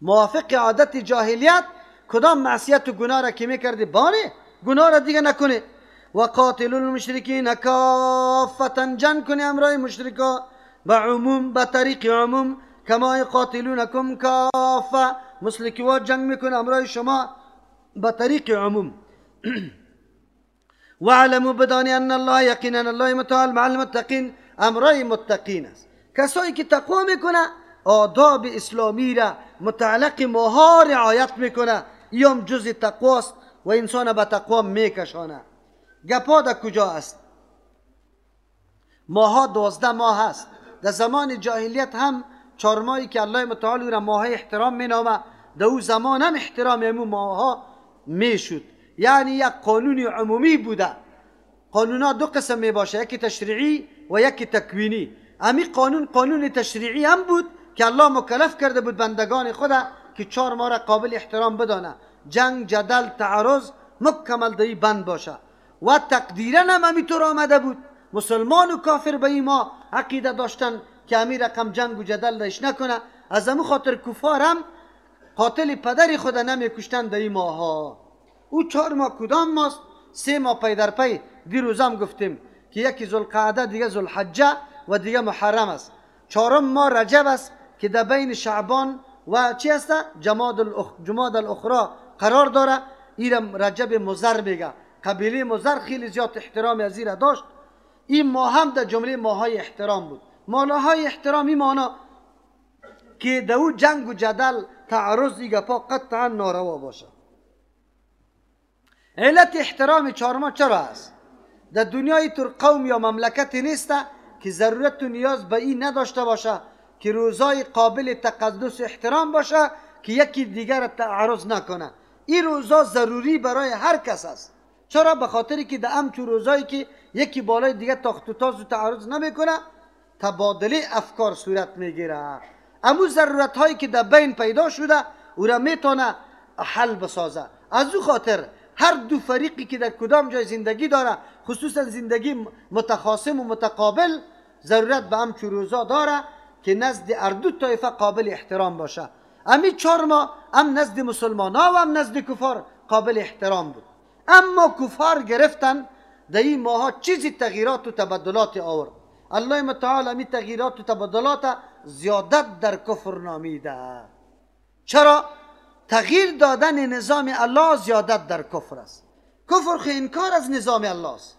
موافق عادت جاهلیت کدام معصیت و گناه را که میکردی بانه گناه را دیگه نکنه. و قاتلوا المشرکین کافتا، جنگ کنی امرای مشرکا به عموم، به طریق عموم. کما یقاتلونکم کافه، مشرکوات جنگ میکنه امرای شما به طریق عموم. وعلموا بدانی ان الله، یقینا الله متعال مع المتقین، امرای متقین است. کسایی که تقوا میکنه آداب اسلامی را متعلق ماها رعایت میکنه، ایام جز تقواست و انسان به تقوا میکشانه. گپا در کجا است؟ ماها 12 ماه هست. در زمان جاهلیت هم 4 ماهی که الله متعال را ماهای احترام مینامه، در او زمان هم احترام امو ماها میشد. یعنی یک قانون عمومی بوده. قانونا 2 قسم می باشه، یکی تشریعی و یکی تکوینی. امی قانون تشریعی هم بود که الله مکلف کرده بود بندگان خدا که 4 ماه را قابل احترام بدانه. جنگ، جدل، تعارض مکمل دایی بند باشه. و تقدیرا هم همینطور آمده بود. مسلمان و کافر به این ما عقیده داشتن که امی رقم جنگ و جدل داشت نکنه. از همون خاطر کفار هم قاتل پدر خود نمیکشتن در این ماها. او 4 ماه کدام ماست؟ 3 ماه پی در پی. دیروزم گفتیم که یکی ذوالقعده، دیگه ذوالحجه و دیگه محرم است. 4م ماه رجب است که در بین شعبان و چی است؟ جماد الاخرى قرار داره. ایرم رجب مضر میگه. قبیله مضر خیلی زیاد احترام از این داشت. این ماه هم در جمله ماهای احترام بود. ماهای احترامی مانا که در او جنگ و جدل، تعارض، دیگه پا قطعا ناروا باشه. علت احترام 4 ماه چرا است؟ در دنیای طور قوم یا مملکتی نیست که ضرورت و نیاز به این نداشته باشه که روزای قابل تقدس احترام باشه که یکی دیگر تعارض نکنه. این روزا ضروری برای هر کس است. چرا؟ به خاطری که در همچون روزایی که یکی بالای دیگه تاخت و تاز و تعارض نمیکنه، تبادله افکار صورت میگیره. امو ضرورت هایی که در بین پیدا شده او را میتونه حل بسازه. از او خاطر هر 2 فریقی که در کدام جای زندگی داره، خصوصا زندگی متخاصم و متقابل، ضرورت به همچون روزا داره که نزد هر 2 طایفه قابل احترام باشه. امی 4 ماه هم نزد مسلمان ها و هم نزد کفار قابل احترام بود. اما کفار گرفتن در این ماها چیزی تغییرات و تبدلات آورد. الله متعال می تغییرات و تبدلات زیادت در کفر نامیده. چرا؟ تغییر دادن نظام الله زیادت در کفر است. کفر خو انکار از نظام الله است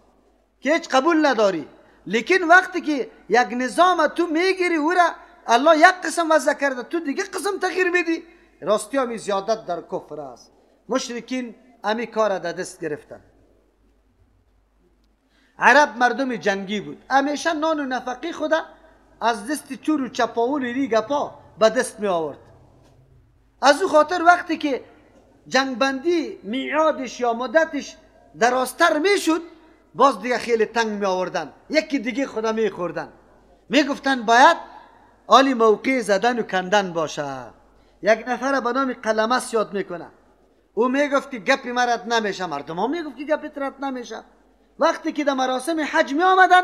که هیچ قبول نداری. لیکن وقتی که یک نظام تو میگیری او را الله یک قسم وضع کرده، تو دیگه قسم تغییر میدی، راستی همی زیادت در کفر است. مشرکین امی کار در دست گرفتن. عرب مردم جنگی بود، همیشه نان و نفقی خدا از دست چور و چپاول ریگ پا به دست می آورد. از او خاطر وقتی که جنگبندی میعادش یا مدتش درازتر می شد، باز دیگه خیلی تنگ می آوردن، یکی دیگه خدا می خوردن. می گفتن باید آلی موقع زدن و کندن باشه. یک نفر به نام قلمس یاد میکنه. او می گفت که گپی مرد نمیشه، مردم ها می گفت که گپی رد نمیشه. وقتی که در مراسم حج می آمدن،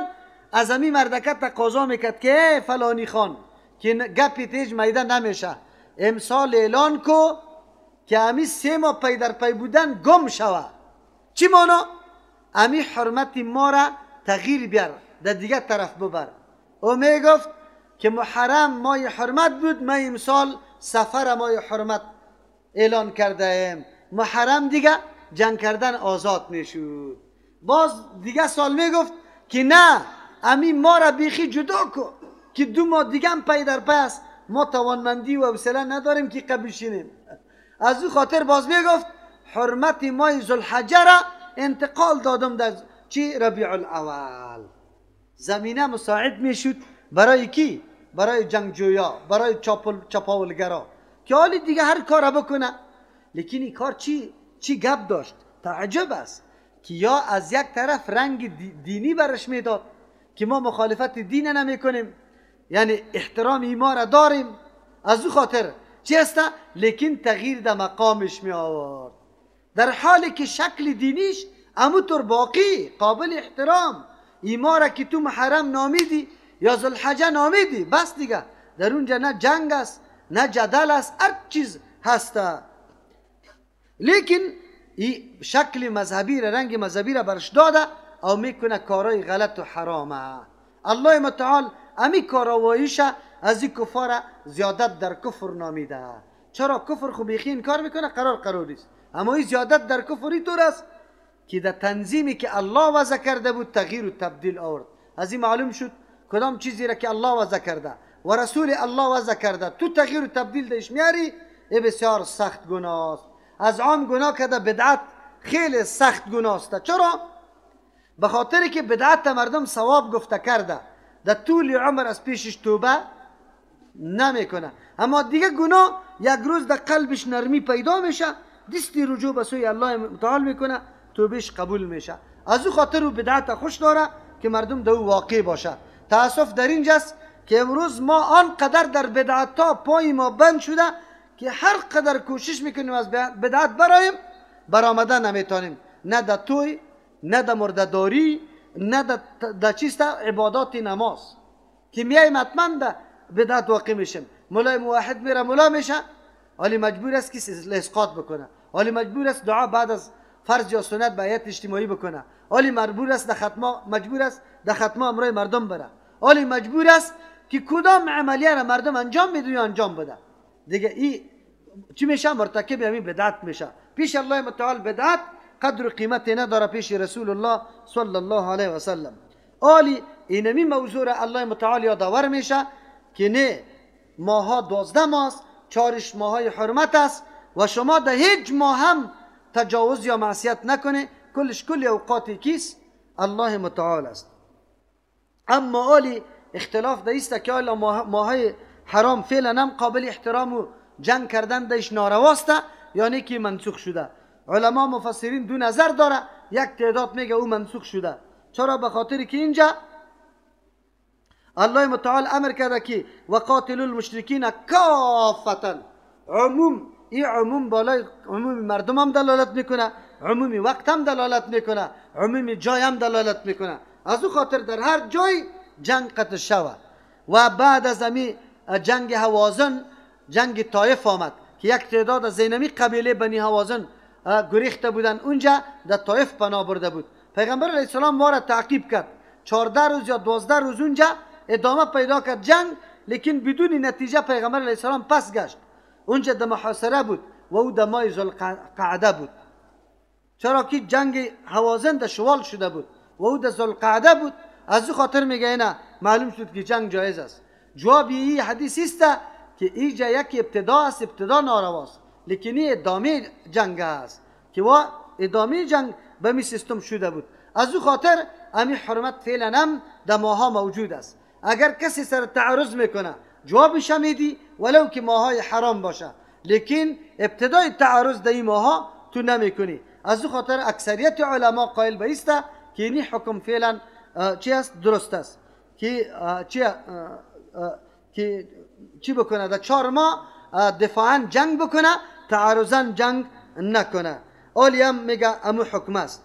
از امی مردکت تقاضا میکرد که فلانی خان که گپی تیج میده نمیشه، امسال اعلان کو که امی 3 ماه پی در پی بودن گم شوه. چی مانا؟ امی حرمت ما را تغییر بیار، در دیگه طرف ببر. او می گفت که محرم مای حرمت بود، ما امسال سفر مای حرمت اعلان کرده ایم. محرم دیگه جنگ کردن آزاد نشود. باز دیگه سال می گفت که نه، امی ما را بیخی جدا کو که 2 ماه دیگه هم پی در پی است، ما توانمندی و حوصله نداریم که قبل شینیم. از او خاطر باز می گفت حرمت ماه ذوالحجه را انتقال دادم در چی؟ ربیع الاول. زمینه مساعد می شد برای کی؟ برای جنگجویا، برای چپاولگرا که حالی دیگه هر کار بکنه. لیکن این کار چی گپ داشت؟ تعجب است که یا از یک طرف رنگ دینی برش میداد که ما مخالفت دین نمی کنیم، یعنی احترام ایمان را داریم، از او خاطر چی است؟ لیکن تغییر در مقامش می آورد، در حالی که شکل دینیش همونطور باقی قابل احترام. ایمان را که تو محرم نامیدی یا ذوالحجه نامیدی، بس دیگه در اونجا نه جنگ است، نه جدل است، هر چیز هست. لیکن این شکل مذهبی را، رنگ مذهبی را برش داده او میکنه کارای غلط و حرامه. الله متعال امی کارواییش از این کفار زیادت در کفر نامیده. چرا؟ کفر خو بیخی این کار میکنه قرار نیست، اما این زیادت در کفری طور است که در تنظیمی که الله وضع کرده بود تغییر و تبدیل آورد. از این معلوم شد کدام چیزی را که الله وضع کرده و رسول الله وضع کرده تو تغییر و تبدیل دهش میاری، ای بسیار سخت گناه است. از عام گناه که بدعت خیلی سخت گناه است. چرا؟ به خاطر که بدعت مردم ثواب گفته کرده، در طول عمر از پیشش توبه نمیکنه، اما دیگه گناه یک روز در قلبش نرمی پیدا میشه، دستی رجوع به سوی الله متعال میکنه، توبهش قبول میشه. از او خاطر او بدعت خوش داره که مردم در او واقع باشه. تاسف در اینجاست که امروز ما آنقدر در بدعت ها پای ما بند شده که هر قدر کوشش میکنیم از بدعت برایم برآمده نمیتونیم، نه در توی، نه در مرده‌داری، نه در چیستا عبادات نماز که میایم حتما در بدعت واقع میشیم. مولای موحد میره مولا میشه، ولی مجبور است که اسقاط بکنه، ولی مجبور است دعا بعد از فرض یا سنت به هیئت اجتماعی بکنه، ولی مجبور است در ختمه امرای مردم بره، ولی مجبور است که کدام عملیه را مردم انجام میده یا انجام بده. دیگه این چی میشه؟ مرتکب همین بدعت میشه. پیش الله متعال بدعت قدر و قیمتی نداره، پیش رسول الله صلی الله علیه و سلم. آلی اینمی موضوع را الله متعال یادآور میشه که نه، ماها 12 ماه است، 4 ماهای حرمت است و شما در هیچ ماه هم تجاوز یا معصیت نکنه، کلش کل اوقاتی کیست؟ الله متعال است. اما آلی اختلاف دایست که آلا ماهای حرام فعلا هم قابل احترام و جنگ کردن دایش نارواست یعنی که منسوخ شده. علما مفسرین دو نظر داره، یک تعداد میگه او منسوخ شده. چرا؟ به خاطر که اینجا الله متعال امر کرده که وقاتلوا المشرکین کافتا، عموم، این عموم بالای عموم مردم هم دلالت میکنه، عمومی وقت هم دلالت میکنه، عمومی جای هم دلالت میکنه. از او خاطر در هر جای جنگ قطع شود. و بعد از امی جنگ هوازن جنگ طایف آمد که یک تعداد از زینمی قبیله بنی هوازن گریخته بودن، اونجا در طایف پناه برده بود. پیغمبر علیه السلام ما را تعقیب کرد، 14 روز یا 12 روز اونجا ادامه پیدا کرد جنگ، لیکن بدون نتیجه پیغمبر علیه السلام پس گشت. اونجا در محاصره بود و او در ماه ذوالقعده بود، چرا که جنگ هوازن در شوال شده بود و او در ذوالقعده بود. از او خاطر میگه اینا معلوم شد که جنگ جایز است. جواب این حدیث است که اینجا یک ابتدا است، ابتدا نارواست، لیکن این ادامه جنگ است که و ادامه جنگ به می سیستم شده بود. از او خاطر امی حرمت فعلا هم در ماها موجود است. اگر کسی سر تعرض میکنه جوابش میدی ولو که ماهای حرام باشه، لیکن ابتدای تعرض در این ماها تو نمیکنی. از او خاطر اکثریت علما قائل به است که این حکم فعلا چی است؟ درست است که چی بکنه؟ در 4 ماه دفاعا جنگ بکنه، تعرضا جنگ نکنه. اولی هم میگه امو حکم است.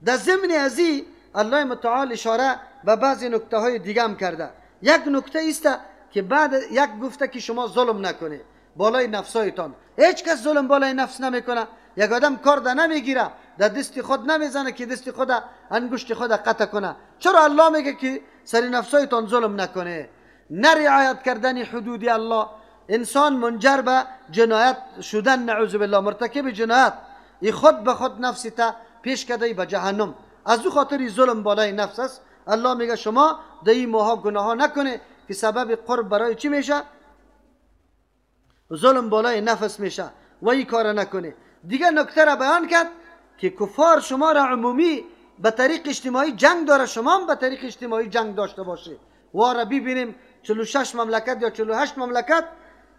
در ضمن ازی الله متعال اشاره به بعضی نکته های دیگه هم کرده. یک نکته است که بعد یک گفته که شما ظلم نکنه بالای نفسایتان. هیچ کس ظلم بالای نفس نمیکنه. یک آدم کار ده نمیگیره، در دست خود نمیزنه که دست خود انگشت خود قطع کنه. چرا الله میگه که سر نفسایتان ظلم نکنه؟ نرعایت کردن حدود الله انسان منجر به جنایت شدن، نعوذ بالله مرتکب جنایت، ای خود به خود نفسی تا پیش کده به جهنم. از او خاطر ظلم بالای نفس است. الله میگه شما در این ماها گناه نکنه که سبب قرب برای چی میشه؟ ظلم بالای نفس میشه و این کار نکنه. دیگه نکته را بیان کرد که کفار شما را عمومی به طریق اجتماعی جنگ داره، شما هم به طریق اجتماعی جنگ داشته باشه. و را ببینیم 46 مملکت یا 48 مملکت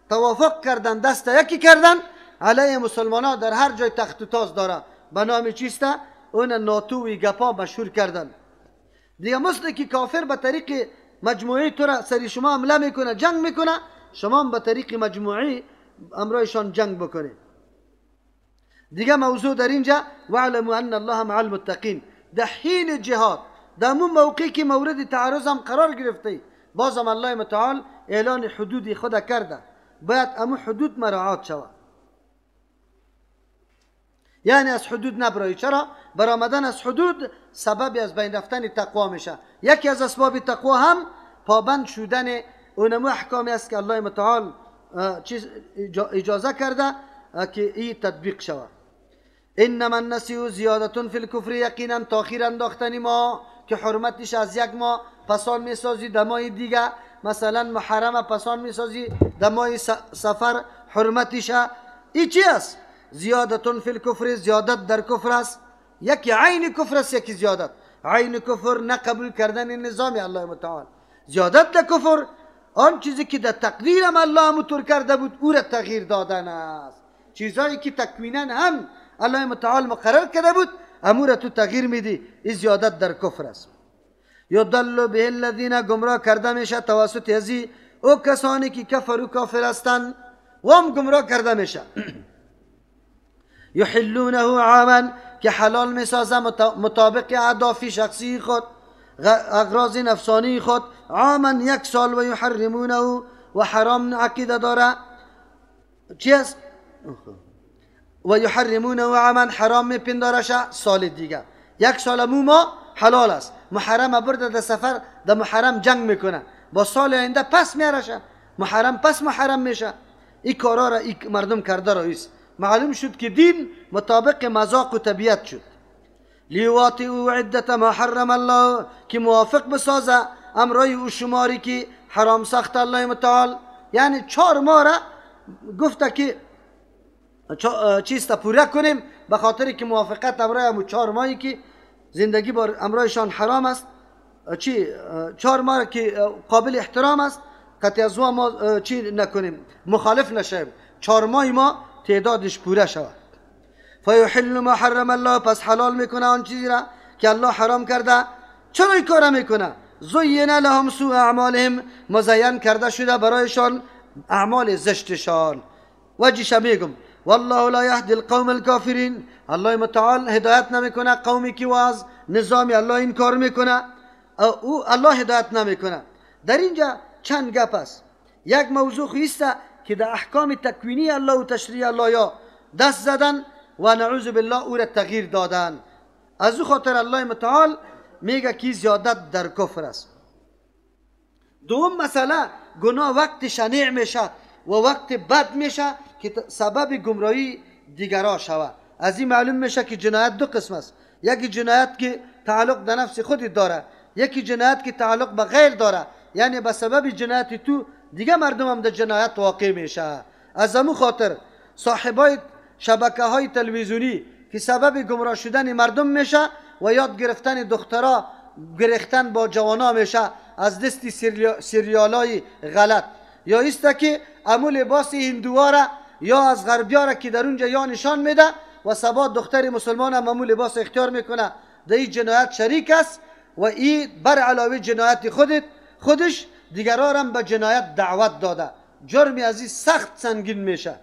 توافق کردن، دست یکی کردن علیه مسلمان ها، در هر جای تخت و تاز داره، به نام چیسته اون ناتوی گپا مشهور کردن. دیگه مثل که کافر به طریق مجموعی تو را سری شما حمله میکنه، جنگ میکنه، شما هم به طریق مجموعی امرایشان جنگ بکنه. دیگه موضوع در اینجا وعلموا ان الله مع المتقین. در حین جهاد در اون موقعی که مورد تعرض هم قرار گرفته، بازم الله متعال اعلان حدود خود کرده. باید امو حدود مراعات شود. یعنی از حدود نبرایی. چرا؟ برآمدن از حدود سببی از بین رفتن تقوا میشه. یکی از اسباب تقوا هم پابند شدن اونمو احکامی است که الله متعال چیز اجازه کرده که این تطبیق شود. انما النسیء زیادة فی الکفر، یقینا تاخیر انداختن ما که حرمتش از یک ماه پسان میسازی دمای دیگه، مثلا محرم پسان میسازی دمای سفر حرمتش. این چی است؟ زیادة فی الکفر، زیادت در کفر است. یکی عین کفر است، یکی زیادت. عین کفر نقبول کردن نظام الله متعال. زیادت در کفر آن چیزی که در تقدیرم الله مطور کرده بود او را تغییر دادن است. چیزایی که تکوینا هم الله متعال مقرر کرده بود امور تو تغییر میدی، این زیادت در کفر است. یضل به الذین، گمراه کرده میشه توسط ازی او کسانی که کفر و کافر هستند و هم گمراه کرده میشه. یحلونه عاما، که حلال میسازه مطابق اهداف شخصی خود، اغراض نفسانی خود، عاما یک سال، و یحرمونه و حرام عقیده داره. چی است؟ و یحرمونه عاما، حرام میپندارشه سال دیگه. یک سال ما حلال است، محرم برده در سفر در محرم جنگ میکنه، با سال آینده پس میارشه محرم، پس محرم میشه. این کارا را این مردم کرده رئیس. معلوم شد که دین مطابق مذاق و طبیعت شد. لیواطئوا عدت ما حرم الله، که موافق بسازه امرای او شماری که حرام ساخت الله متعال. یعنی 4 ماه را گفته که چیز تا پوره کنیم، به خاطر که موافقت امرای همو 4 ماهی که زندگی با امرایشان حرام است، 4 ماه که قابل احترام است، قطع از ما چی نکنیم، مخالف نشیم. 4 ماه ما تعدادش پوره شود. فیحل ما حرم الله، پس حلال میکنه آن چیزی را که الله حرام کرده. چرا این کار میکنه؟ زین لهم سوء اعمالهم، مزین کرده شده برایشان اعمال زشتشان. وجهش میگم والله لا یهدی القوم الکافرین، الله متعال هدایت نمیکنه قومی که واز نظام الله این کار میکنه، او الله هدایت نمیکنه. در اینجا چند گپ است. یک موضوع است که در احکام تکوینی الله و تشریع الله یا دست زدن و نعوذ بالله او را تغییر دادن. از او خاطر الله متعال میگه که زیادت در کفر است. دوم مسئله، گناه وقت شنیع میشه و وقت بد میشه که سبب گمراهی دیگران شود. از این معلوم میشه که جنایت 2 قسم است. یکی جنایت که تعلق به نفس خودت داره، یکی جنایت که تعلق به غیر داره. یعنی به سبب جنایت تو دیگه مردم هم در جنایت واقع میشه. از همون خاطر صاحبای شبکه های تلویزیونی که سبب گمراه شدن مردم میشه و یاد گرفتن دخترها گرفتن با جوانا میشه از دست سریالای غلط، یا است که امو لباس هندوها یا از غربیا را که در اونجا یا نشان میده و سبا دختر مسلمان هم امو لباس اختیار میکنه، در این جنایت شریک است و این بر علاوه جنایت خودش دیگران هم به جنایت دعوت داده. جرمی از این سخت سنگین میشه.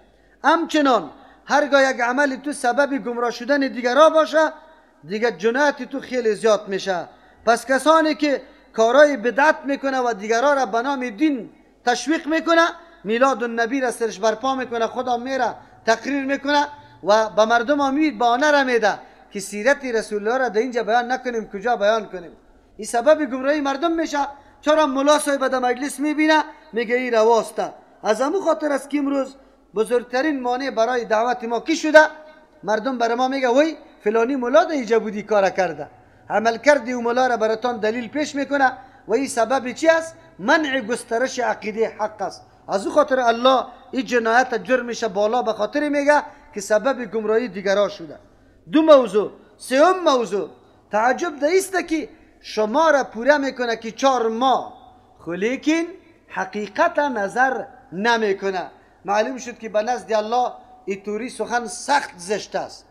همچنان هرگاه یک عمل تو سبب گمراه شدن دیگران باشه دیگه جنایت تو خیلی زیاد میشه. پس کسانی که کارهای بدعت میکنه و دیگران را به نام دین تشویق میکنه، میلاد النبی را سرش برپا میکنه، خدا میره تقریر میکنه و به مردم امید بهانه را میده که سیرت رسول الله را در اینجا بیان نکنیم، کجا بیان کنیم. این سبب گمراهی مردم میشه. چرا ملا صاحب در مجلس میبینه میگه این رواسته. از همون خاطر است که امروز بزرگترین مانع برای دعوت ما کی شده؟ مردم برای ما میگه وای فلانی ملا در اینجا بودی کار کرده، عمل کردی و ملا را براتان دلیل پیش میکنه و این سبب چی است؟ منع گسترش عقیده حق است. از او خاطر الله این جنایت جرمش بالا به خاطر میگه که سبب گمراهی دیگران شده. 2 موضوع. 3 موضوع، تعجب ده است که شما را پوره میکنه که 4 ماه لیکن حقیقت نظر نمیکنه. معلوم شد که به نزد الله این طوری سخن سخت زشت است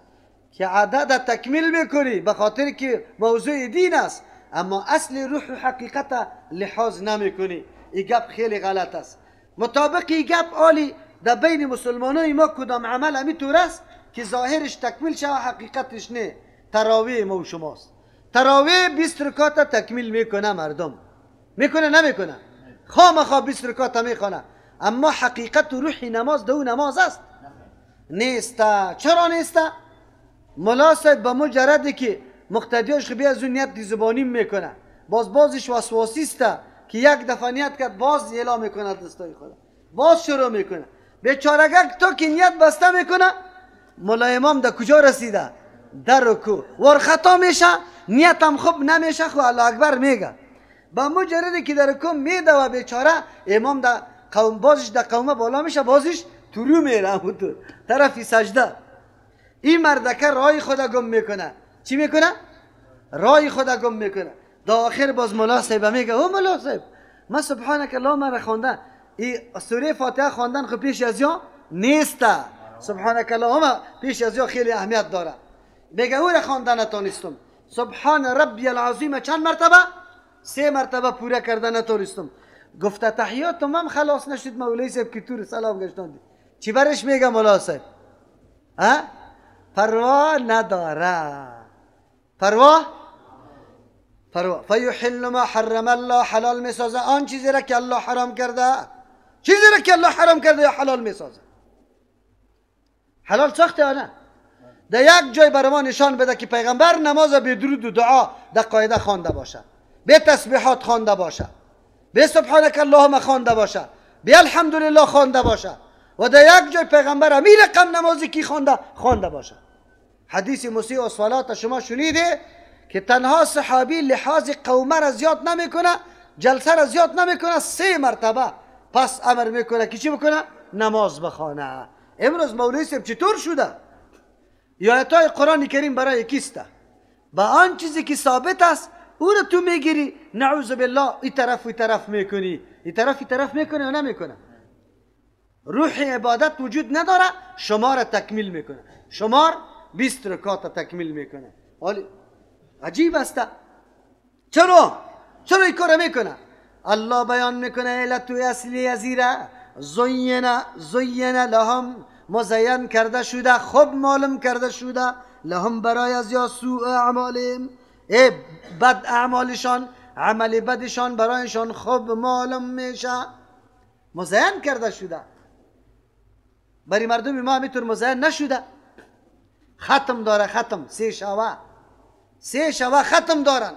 که عدد تکمیل میکنی به خاطر که موضوع دین است، اما اصل روح و حقیقت لحاظ نمیکنی. این گپ خیلی غلط است. مطابق این گپ عالی در بین مسلمانای ما کدام عمل همینطور است که ظاهرش تکمیل شود حقیقتش نه. تراویح ما و شماست. تراویح 20 رکعت تکمیل میکنه مردم، میکنه نمیکنه؟ خامخا 20 رکعت میخونه. اما حقیقت و روح نماز دو نماز است نیست. چرا نیست؟ ملا صاحب به مجردی که مقتدیاش خبی از اون نیت دی زبانی میکنه، بازش وسواسی است که یک دفعه نیت کرد باز اعلام میکنه دستای خدا، باز شروع میکنه. بیچارگک تو که نیت بسته میکنه، ملا امام در کجا رسیده؟ در رکوع. ور خطا میشه، نیتم خوب نمیشه، خو الله اکبر میگه. با مجردی که در رکوع میده و بیچاره امام در قوم بازش در قومه بالا میشه، بازش طلوع میره همونطور طرفی سجده. این مردکه رای خدا گم میکنه. چی میکنه؟ رای خدا گم میکنه. در آخر باز ملا صاحب میگه او ملا صاحب من سبحانك اللهم را خواندن، این سوره فاتحه خواندن خب پیش از یا نیست. سبحانك اللهم پیش از یا خیلی اهمیت داره. میگه او را خواندن نتونستم. سبحان ربی العظیم چند مرتبه؟ 3 مرتبه پوره کردن نتونستم. گفته تحیاتم هم خلاص نشد. مولوی صاحب که تو سلام گشتاندی. چی برش میگه ملا صاحب؟ پروا نداره. پروا فیحل ما حرم الله، حلال میسازه آن چیزی را که الله حرام کرده. چیزی را که الله حرام کرده یا حلال میسازه. حلال ساخته یا نه؟ در یک جای برای ما نشان بده که پیغمبر نماز به درود و دعا در قاعده خوانده باشه، به تسبیحات خوانده باشه، به سبحانك اللهم خوانده باشه، به الحمدلله خوانده باشه و در یک جای پیغمبر امیر رقم نمازی کی خوانده باشه. حدیث مسیح و صلات شما شنیده که تنها صحابی لحاظ قومه را زیاد نمیکنه، جلسه را زیاد نمیکنه، 3 مرتبه پس امر میکنه که چی بکنه؟ نماز بخوانه. امروز مولوی صاحب چطور شده؟ آیاتای قرآن کریم برای کیسته؟ با آن چیزی که ثابت است او را تو میگیری نعوذ بالله این طرف میکنی، این طرف میکنه و نمیکنه. روح عبادت وجود نداره، شمار تکمیل میکنه. شمار 20 رکعت تکمیل میکنه. حالی عجیب است. چرا این کار میکنه؟ الله بیان میکنه علت اصلی ازیره زین لهم، مزین کرده شده، خوب معلوم کرده شده، لهم برای از یا سوء اعمالهم، بد اعمالشان، عمل بدشان برایشان خوب معلوم میشه، مزین کرده شده. برای مردم ما همینطور مزین نشده. ختم داره، ختم 3 شوه ختم دارن.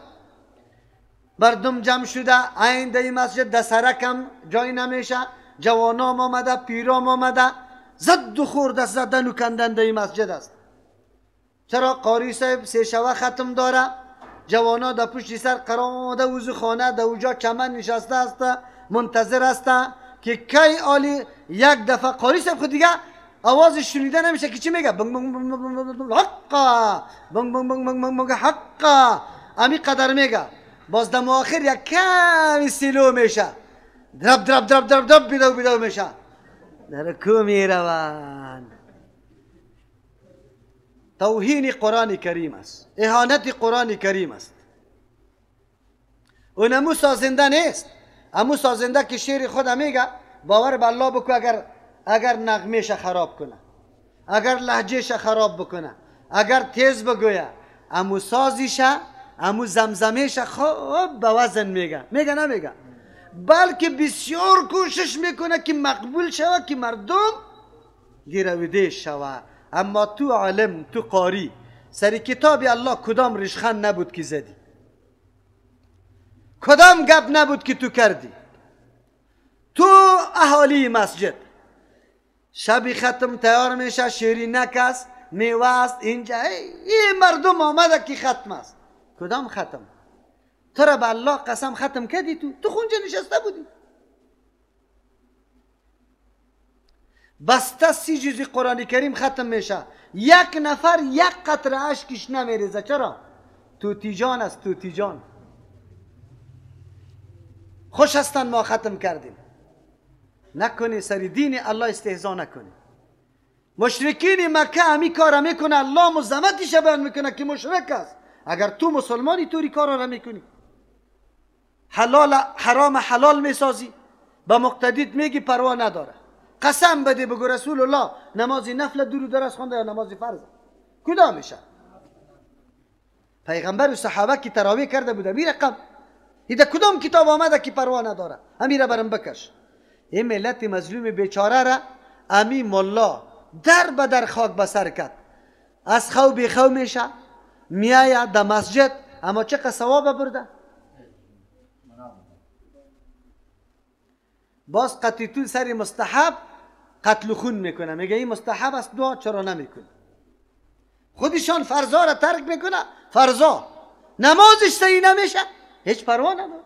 مردم جمع شده آینده مسجد در سرکم جای نمیشه، جوانام آمده، پیرام آمده، زد و خورد است، زدن و کندن در مسجد است. چرا؟ قاری صاحب 3 شوه ختم داره، جوانا در پشت سر قرار آمده، وضو خانه در اوجا چمن نشسته است، منتظر است که کی آلی یک دفعه. قاری صاحب خود دیگه آوازش شنیده نمیشه که چی میگه؟ بنگ بنگ بنگ بنگ بنگ حقا، بنگ بنگ بنگ بنگ بنگ حقا، امی قدر میگه. باز دم آخر یک کمی سیلو میشه، درب بیدو میشه، در رکوع میروند. توهین قرآن کریم است، اهانت قرآن کریم است. اون امو سازنده نیست. امو سازنده که شعر خود میگه باور به الله بکو، اگر نغمهش خراب کنه، اگر لهجهش خراب بکنه، اگر تیز بگویه، امو سازیشه، امو زمزمهش خوب به وزن میگه نمیگه، بلکه بسیار کوشش میکنه که مقبول شوه، که مردم گیرویده شوه. اما تو عالم، تو قاری، سر کتاب الله کدام رشخند نبود که زدی؟ کدام گپ نبود که تو کردی؟ تو اهالی مسجد شبی ختم تیار میشه، شیرینک است، میوه است، اینجا این مردم آمده که ختم است. کدام ختم؟ تو را به الله قسم ختم کردی؟ تو خونجا نشسته بودی. بسته 30 جزء قرآن کریم ختم میشه، یک نفر یک قطره اشکش نمیریزه. چرا؟ توتی جان است، توتی جان. خوش هستن ما ختم کردیم. نکنی سر دین الله استهزا نکنی. مشرکین مکه همی کار میکنه، الله مزمتش بیان میکنه که مشرک است. اگر تو مسلمانی توری کار را میکنی، حلال حرام حلال میسازی، با مقتدیت میگی پروا نداره. قسم بده بگو رسول الله نماز نفل درود درست خونده یا نماز فرض کدام میشه؟ پیغمبر و صحابه که تراویح کرده بوده می رقم ایده کدام کتاب آمده که پروا نداره؟ همیره برم بکش. این ملت مظلوم بیچاره را امی ملا در به در خاک بسر کرد. از خو بی خو میشه، میاید در مسجد، اما چقدر ثواب برده. باز قتیتون سری مستحب قتل خون میکنه، میگه این مستحب است دعا چرا نمیکنه. خودشان فرضا را ترک میکنه، فرضا نمازش صحیح نمیشه، هیچ پروا نداره.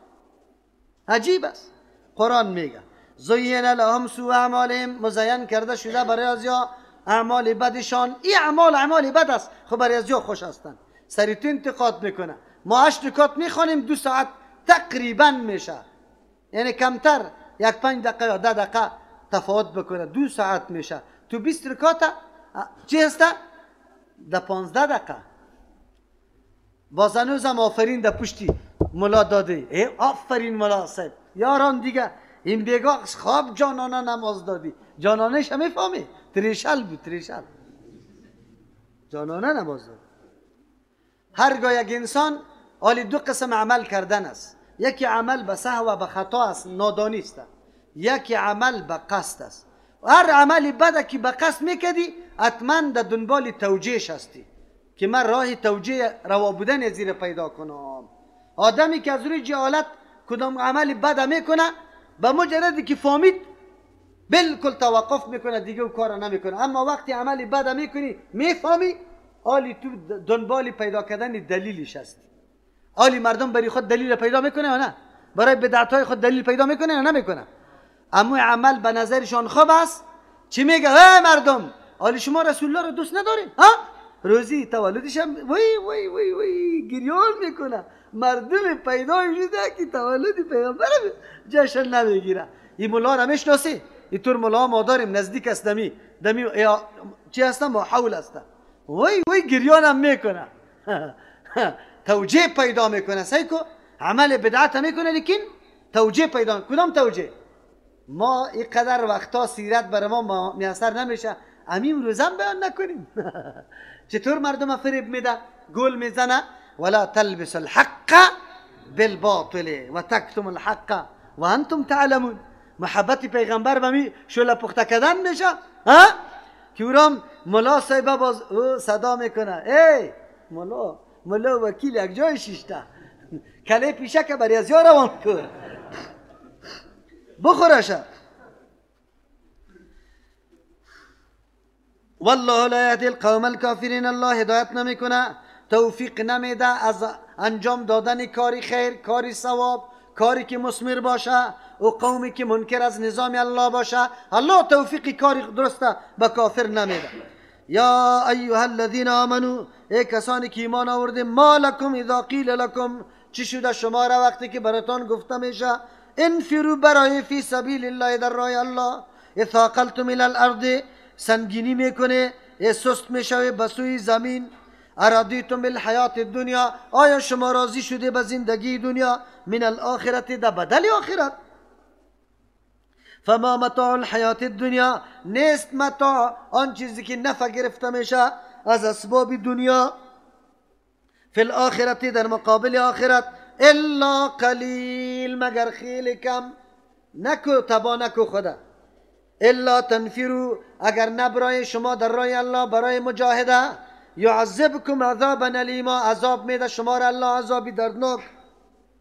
عجیب است. قرآن میگه زین لهم سوء اعمالهم، مزین کرده شده برای ازیا اعمال بدشان. این اعمال بد است، خب برای ازیا خوش هستند. سری تو انتقاد میکنه. ما 8 رکعت میخوانیم 2 ساعت تقریبا میشه، یعنی کمتر 5 دقیقه یا 10 دقیقه تفاوت بکنه، 2 ساعت میشه. تو 20 رکعت چی هسته؟ در 15 دقیقه. باز هنوزم آفرین در پشتی ملا داده. آفرین ملا صاحب، یاران دیگه این بیگا خواب جانانه نماز دادی. جانانش هم میفهمی؟ تریشل بود، تریشل جانانه نماز داد. هرگاه یک انسان حالی 2 قسم عمل کردن است. یکی عمل به سهو و به خطا است، نادانی است. یکی عمل به قصد است. هر عملی بده که به قصد میکردی حتما در دنبال توجیهش هستی که من راه توجیه روا بودن زیر پیدا کنم. آدمی که از روی جهالت کدام عملی بده میکنه، به مجردی که فهمید بالکل توقف میکنه، دیگه اون کار نمیکنه. اما وقتی عملی بده میکنی میفهمی، حالی تو دنبال پیدا کردن دلیلش هستی. حالی مردم برای خود دلیل پیدا میکنه یا نه؟ برای بدعت‌های خود دلیل پیدا میکنه یا نمیکنه؟ اما عمل به نظرشان خوب است. چی میگه؟ مردم حالی شما رسول الله رو دوست ندارین؟ ها؟ روزی تولدش هم وی گریان میکنه. مردم پیدا شده که تولد پیغمبر جشن نمیگیره. این ملا رو میشناسی؟ اینطور ملا ما داریم نزدیک است، دمی چی هستن؟ ما حول هستن. وی گریان هم میکنه. توجیه پیدا میکنه. سعی کو عمل بدعت میکنه لیکن توجیه پیدا. کدام توجیه؟ ما اینقدر وقتا سیرت برای ما میسر نمیشه، امیم روزم بیان نکنیم. چطور مردم فریب میده، گول میزنه؟ ولا تلبس الحق بالباطل و تکتم الحق و انتم تعلمون. محبت پیغمبر به شله پخته کردن میشه. ها که اورام ملا صاحب باز صدا میکنه ای ملا وکیل یک جای شیشته کله پیشه که بری از یا روان کن بخورشه. والله لا یهدی القوم الکافرین، الله هدایت نمیکنه، توفیق نمیده از انجام دادن کاری خیر، کاری ثواب، کاری که مثمر باشه و قومی که منکر از نظام الله باشه. الله توفیق کاری درسته به کافر نمیده. یا ایها الذین آمنو، ای کسانی که ایمان آورده، ما لکم اذا قیل لکم، چی شده شما را وقتی که براتان گفته میشه انفروا برای فی سبیل الله، در راه الله، اثاقلتم الى الارض، سنگینی میکنه، سست میشوه بسوی زمین، ارادیتم بالحیات الدنیا، آیا شما راضی شده به زندگی دنیا، من الاخرت، در بدل آخرت. فما متاع الحیات الدنیا، نیست متاع آن چیزی که نفع گرفته میشه از اسباب دنیا، فی الاخرت، در مقابل آخرت، الا قلیل، مگر خیلی کم. نکو تبا نکو خدا. الا تنفروا، اگر نبرای شما در راه الله برای مجاهده، یعذبکم عذابا الیما، عذاب میده شما را الله عذابی دردناک.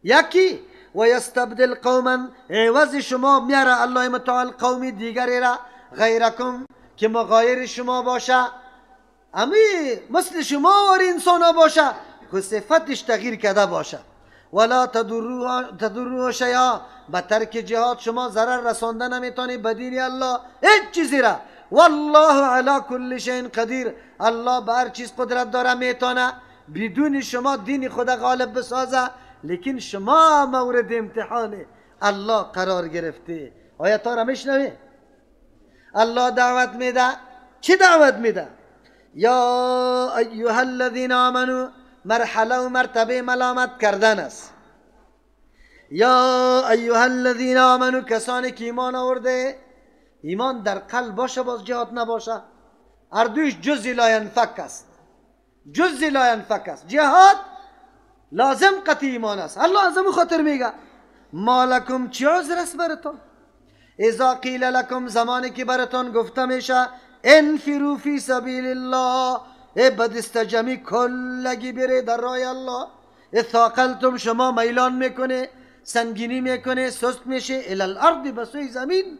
یکی و یستبدل قوما، عوض شما میاره الله متعال قومی دیگری را غیرکم که مغایر شما باشه، امی مثل شما و انسان ها باشه که صفتش تغییر کرده باشه. ولا تضروه شیئا، به ترک جهاد شما ضرر رسانده نمیتونی به دین الله هیچ چیزی را. والله علی کل شیء قدیر، الله به هر چیز قدرت داره، میتونه بدون شما دین خود غالب بسازه، لیکن شما مورد امتحان الله قرار گرفته. آیات را میشنوی؟ الله دعوت میده. چی دعوت میده؟ یا ایها الذین آمنو، مرحله و مرتبه ملامت کردن است. یا ایها الذین آمنو، کسانی که ایمان آورده، ایمان در قلب باشه باز جهاد نباشه، اردویش جزی لا ینفک است، جزی لا ینفک است. جهاد لازم قطعی ایمان است. الله از همون خاطر میگه ما لکم چی عذر است براتون، اذا قیل لکم زمانی که براتون گفته میشه انفروا فی سبیل الله بدست جمعی کلگی بره در راه الله، اثاقلتم شما میلان میکنه، سنگینی میکنه، سست میشه، الی الارض بسوی زمین،